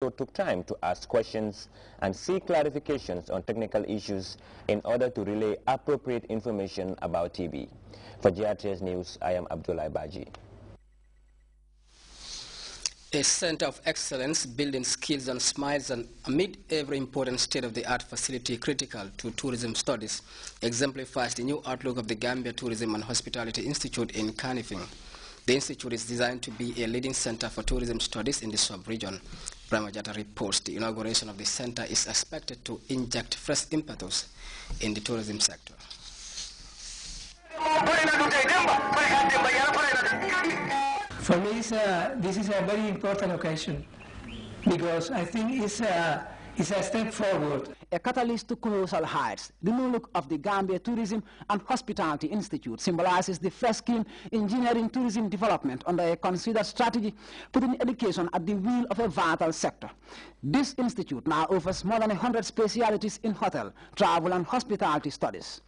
also took time to ask questions and seek clarifications on technical issues in order to relay appropriate information about TB. For GRTS News, I am Abdullah Baji. A center of excellence building skills and smiles and amid every important state-of-the-art facility critical to tourism studies exemplifies the new outlook of the Gambia Tourism and Hospitality Institute in Kanifing. The institute is designed to be a leading center for tourism studies in the sub-region. Bramajata reports the inauguration of the center is expected to inject fresh impetus in the tourism sector. For me, this is a very important occasion because I think it's a step forward. A catalyst to colossal heights, the new look of the Gambia Tourism and Hospitality Institute symbolizes the first scheme engineering tourism development under a considered strategy, putting education at the wheel of a vital sector. This institute now offers more than 100 specialities in hotel, travel and hospitality studies.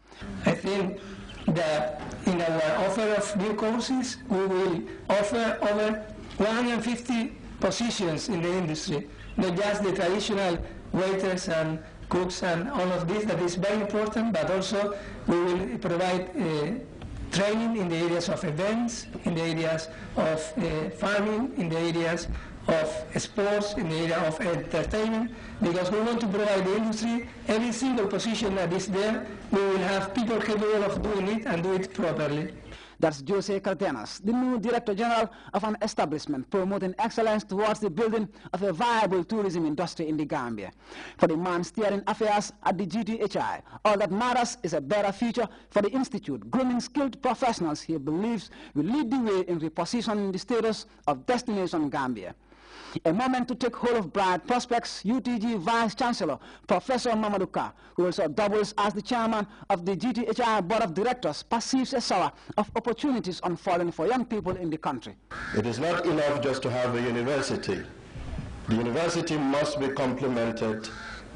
I think that in our offer of new courses, we will offer over 150 positions in the industry, not just the traditional waiters and cooks and all of this, that is very important, but also we will provide training in the areas of events, in the areas of farming, in the areas of sports, in the area of entertainment, because we want to provide the industry every single position that is there. We will have people capable of doing it and do it properly. That's Jose Cardenas, the new Director General of an establishment promoting excellence towards the building of a viable tourism industry in the Gambia. For the man steering affairs at the GTHI, all that matters is a better future for the Institute, grooming skilled professionals he believes will lead the way in repositioning the status of Destination Gambia. A moment to take hold of bright prospects, UTG Vice Chancellor Professor Mamadou Ka, who also doubles as the chairman of the GTHI Board of Directors, perceives a shower of opportunities unfolding for young people in the country. It is not enough just to have a university. The university must be complemented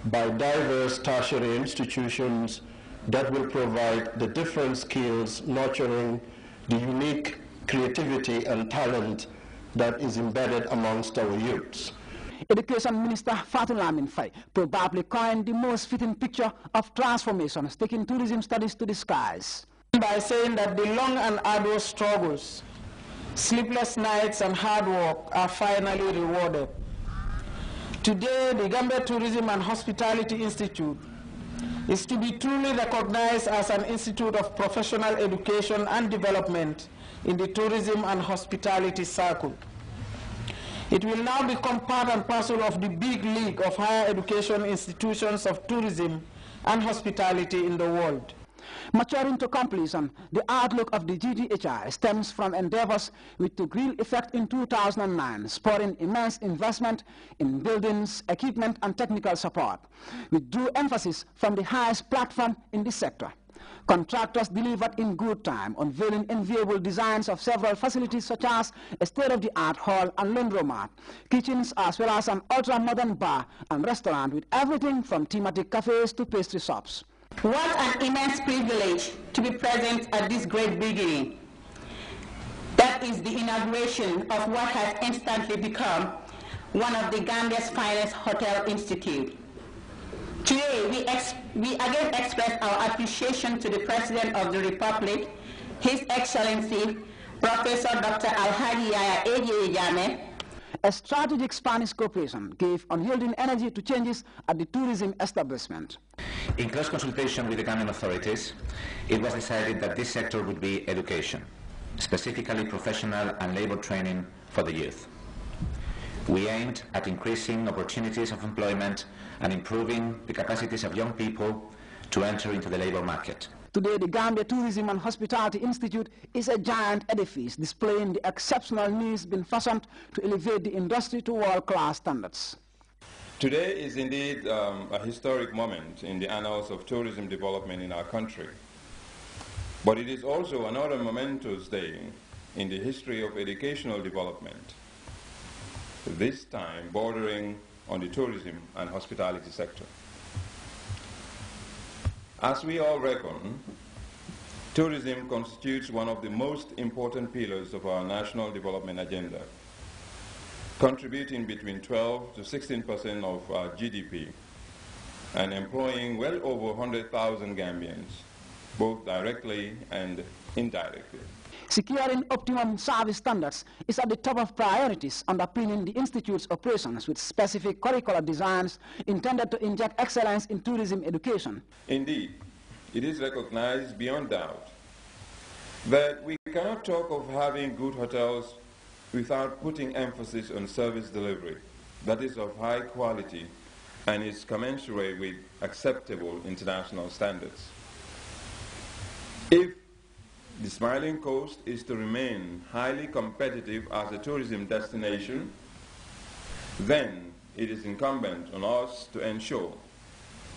by diverse tertiary institutions that will provide the different skills, nurturing the unique creativity and talent that is embedded amongst our youths. Education Minister Fatou Lamin Faye probably coined the most fitting picture of transformation, taking tourism studies to the skies. By saying that the long and arduous struggles, sleepless nights and hard work are finally rewarded. Today, the Gambia Tourism and Hospitality Institute is to be truly recognized as an institute of professional education and development in the tourism and hospitality circle. It will now become part and parcel of the big league of higher education institutions of tourism and hospitality in the world. Maturing to completion, the outlook of the GTHI stems from endeavors which took real effect in 2009, spurring immense investment in buildings, equipment and technical support, with due emphasis from the highest platform in the sector. Contractors delivered in good time, unveiling enviable designs of several facilities such as a state-of-the-art hall and laundromat, kitchens as well as an ultra-modern bar and restaurant with everything from thematic cafes to pastry shops. What an immense privilege to be present at this great beginning. That is the inauguration of what has instantly become one of the Gambia's finest hotel institute. Today, we again express our appreciation to the President of the Republic, His Excellency, Professor Dr. Alhaji Yaya Eje Jame. A strategic Spanish cooperation gave unyielding energy to changes at the tourism establishment. In close consultation with the Gambian authorities, it was decided that this sector would be education, specifically professional and labor training for the youth. We aimed at increasing opportunities of employment and improving the capacities of young people to enter into the labor market. Today, the Gambia Tourism and Hospitality Institute is a giant edifice displaying the exceptional needs being fashioned to elevate the industry to world-class standards. Today is indeed a historic moment in the annals of tourism development in our country. But it is also another momentous day in the history of educational development, this time bordering on the tourism and hospitality sector. As we all reckon, tourism constitutes one of the most important pillars of our national development agenda. contributing between 12 to 16% of GDP, and employing well over 100,000 Gambians, both directly and indirectly. Securing optimum service standards is at the top of priorities underpinning the Institute's operations with specific curricular designs intended to inject excellence in tourism education. Indeed, it is recognized beyond doubt that we cannot talk of having good hotels without putting emphasis on service delivery that is of high quality and is commensurate with acceptable international standards. If the Smiling Coast is to remain highly competitive as a tourism destination, then it is incumbent on us to ensure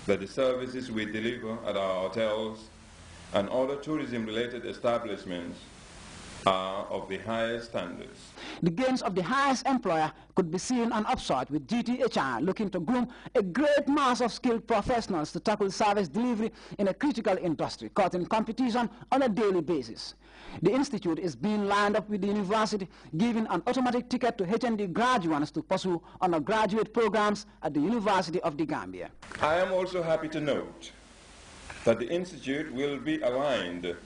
that the services we deliver at our hotels and other tourism-related establishments are of the highest standards. The gains of the highest employer could be seen on upside with GTHI looking to groom a great mass of skilled professionals to tackle service delivery in a critical industry, caught in competition on a daily basis. The Institute is being lined up with the university, giving an automatic ticket to HND graduates to pursue undergraduate programs at the University of the Gambia. I am also happy to note that the Institute will be aligned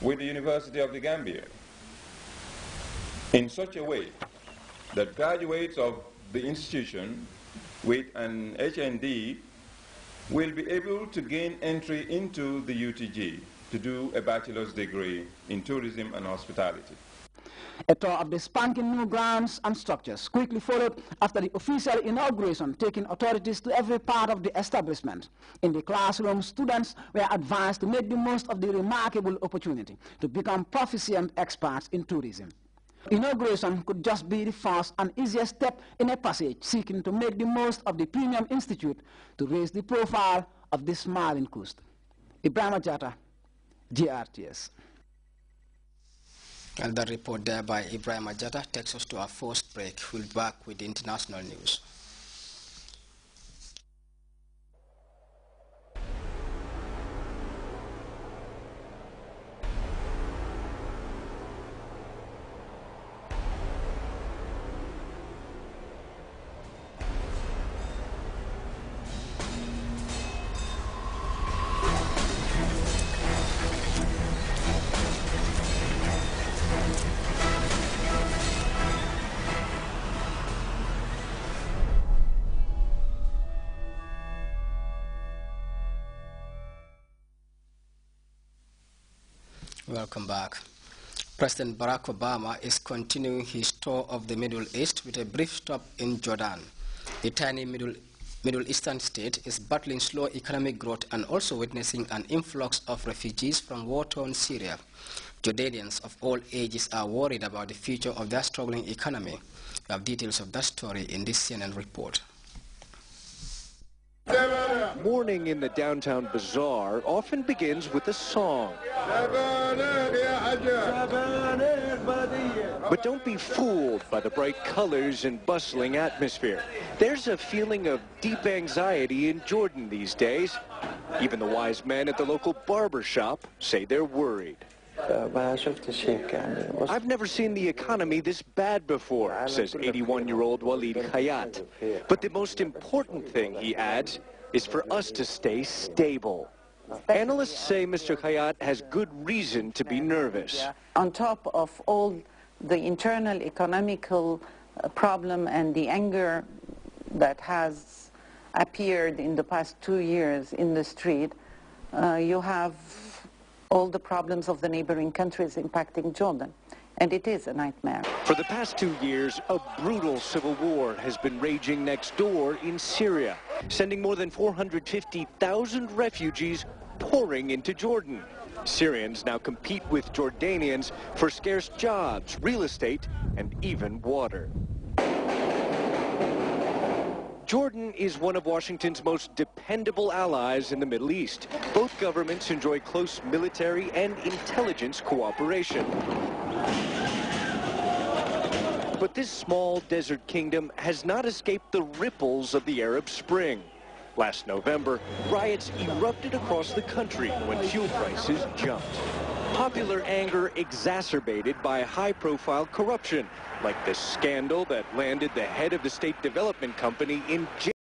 with the University of the Gambia in such a way that graduates of the institution with an HND will be able to gain entry into the UTG to do a bachelor's degree in tourism and hospitality. A tour of the spanking new grounds and structures quickly followed after the official inauguration, taking authorities to every part of the establishment. In the classroom, students were advised to make the most of the remarkable opportunity to become proficient experts in tourism. Inauguration could just be the first and easiest step in a passage seeking to make the most of the Premium Institute to raise the profile of the Smiling Coast. Ibrahim Ajata, GRTS. And that report there by Ibrahim Ajata takes us to our first break. We'll be back with the international news. Welcome back. President Barack Obama is continuing his tour of the Middle East with a brief stop in Jordan. The tiny Middle Eastern state is battling slow economic growth and also witnessing an influx of refugees from war-torn Syria. Jordanians of all ages are worried about the future of their struggling economy. We have details of that story in this CNN report. Morning in the downtown bazaar often begins with a song. But don't be fooled by the bright colors and bustling atmosphere. There's a feeling of deep anxiety in Jordan these days. Even the wise men at the local barber shop say they're worried. I've never seen the economy this bad before, says 81-year-old Walid Khayat. But the most important thing, he adds, is for us to stay stable. Analysts say Mr. Khayat has good reason to be nervous. On top of all the internal economical problem and the anger that has appeared in the past 2 years in the street, you have all the problems of the neighboring countries impacting Jordan. And it is a nightmare. For the past 2 years, a brutal civil war has been raging next door in Syria, sending more than 450,000 refugees pouring into Jordan. Syrians now compete with Jordanians for scarce jobs, real estate, and even water. Jordan is one of Washington's most dependable allies in the Middle East. Both governments enjoy close military and intelligence cooperation. But this small desert kingdom has not escaped the ripples of the Arab Spring. Last November, riots erupted across the country when fuel prices jumped. Popular anger exacerbated by high-profile corruption, like the scandal that landed the head of the state development company in jail.